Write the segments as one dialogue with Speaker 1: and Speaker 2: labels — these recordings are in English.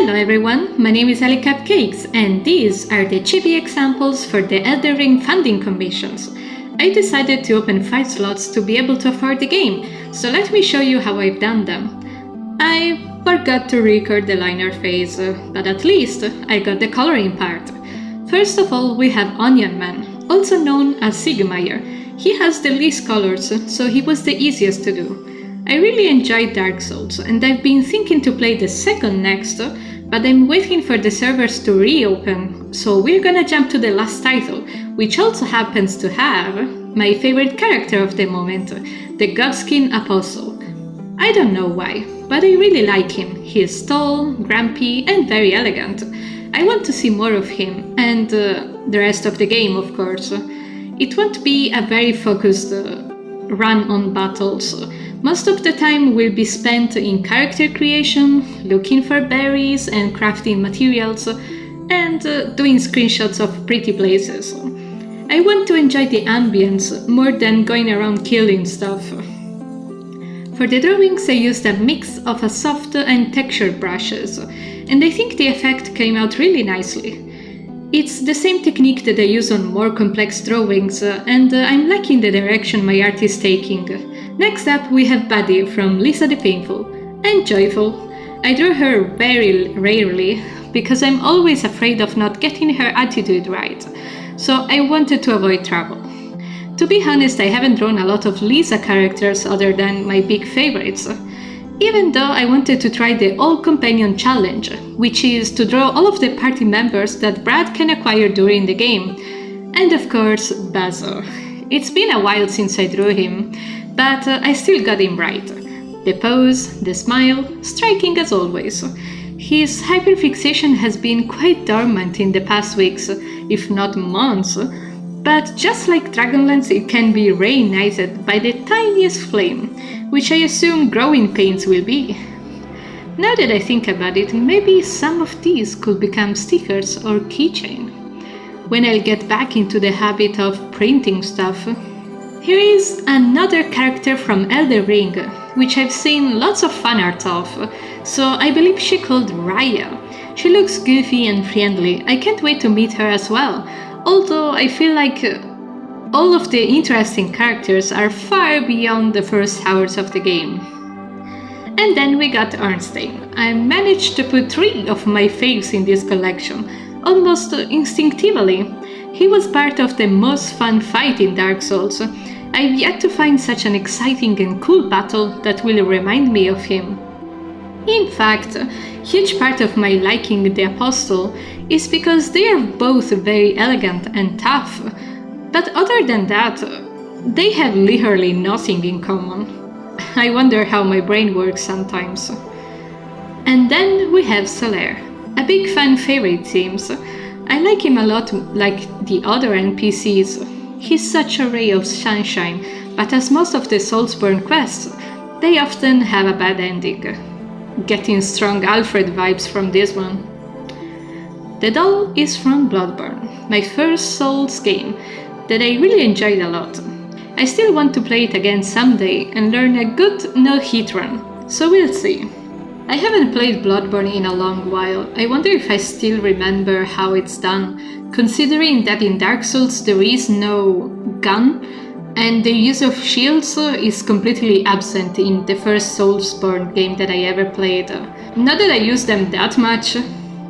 Speaker 1: Hello everyone, my name is EllieCupcakes and these are the Chibi examples for the Elden Ring funding commissions. I decided to open 5 slots to be able to afford the game, so let me show you how I've done them. I forgot to record the liner phase, but at least I got the coloring part. First of all, we have Onion Man, also known as Sigmeier. He has the least colors, so he was the easiest to do. I really enjoyed Dark Souls, and I've been thinking to play the second next, but I'm waiting for the servers to reopen, so we're gonna jump to the last title, which also happens to have my favorite character of the moment, the Godskin Apostle. I don't know why, but I really like him. He is tall, grumpy, and very elegant. I want to see more of him, and the rest of the game, of course. It won't be a very focused run on battles. Most of the time will be spent in character creation, looking for berries and crafting materials, and doing screenshots of pretty places. I want to enjoy the ambience more than going around killing stuff. For the drawings I used a mix of a soft and textured brushes, and I think the effect came out really nicely. It's the same technique that I use on more complex drawings, and I'm liking the direction my art is taking. Next up we have Buddy from Lisa the Painful, and Joyful. I draw her very rarely, because I'm always afraid of not getting her attitude right, so I wanted to avoid trouble. To be honest, I haven't drawn a lot of Lisa characters other than my big favorites, even though I wanted to try the All Companion Challenge, which is to draw all of the party members that Brad can acquire during the game, and of course Basil. It's been a while since I drew him, but I still got him right. The pose, the smile, striking as always. His hyperfixation has been quite dormant in the past weeks, if not months, but just like Dragonlance it can be reignited by the tiniest flame, which I assume growing pains will be. Now that I think about it, maybe some of these could become stickers or keychain. When I'll get back into the habit of printing stuff. Here is another character from Elden Ring, which I've seen lots of fan art of, so I believe she's called Raya. She looks goofy and friendly. I can't wait to meet her as well, although I feel like all of the interesting characters are far beyond the first hours of the game. And then we got Ornstein. I managed to put 3 of my faves in this collection, almost instinctively. He was part of the most fun fight in Dark Souls. I've yet to find such an exciting and cool battle that will remind me of him. In fact, a huge part of my liking the Apostle is because they are both very elegant and tough, but other than that, they have literally nothing in common. I wonder how my brain works sometimes. And then we have Solaire, a big fan favorite it seems. I like him a lot like the other NPCs. He's such a ray of sunshine, but as most of the Soulsborne quests, they often have a bad ending. Getting strong Alfred vibes from this one. The doll is from Bloodborne, my first Souls game that I really enjoyed a lot. I still want to play it again someday and learn a good no-hit run, so we'll see. I haven't played Bloodborne in a long while. I wonder if I still remember how it's done, considering that in Dark Souls there is no gun, and the use of shields is completely absent in the first Soulsborne game that I ever played. Not that I use them that much,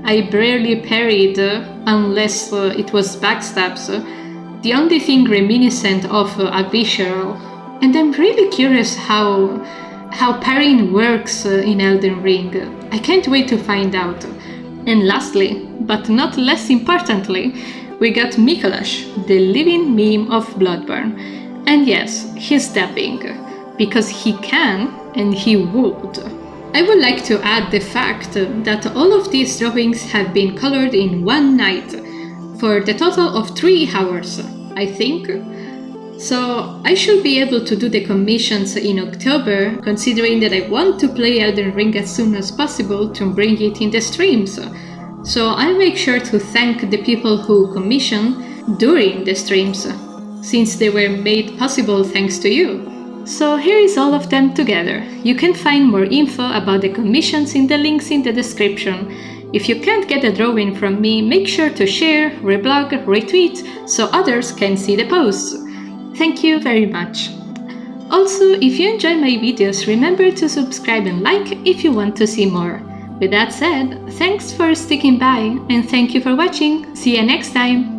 Speaker 1: I barely parried unless it was backstabs, the only thing reminiscent of a visceral, and I'm really curious how parrying works in Elden Ring. I can't wait to find out. And lastly, but not less importantly, we got Mikolash, the living meme of Bloodborne. And yes, he's dabbing, because he can and he would. I would like to add the fact that all of these drawings have been colored in one night, for the total of 3 hours, I think. So I should be able to do the commissions in October, considering that I want to play Elden Ring as soon as possible to bring it in the streams. So I'll make sure to thank the people who commission during the streams, since they were made possible thanks to you. So here is all of them together. You can find more info about the commissions in the links in the description. If you can't get a drawing from me, make sure to share, reblog, retweet, so others can see the posts. Thank you very much. Also, if you enjoy my videos, remember to subscribe and like if you want to see more. With that said, thanks for sticking by and thank you for watching. See you next time!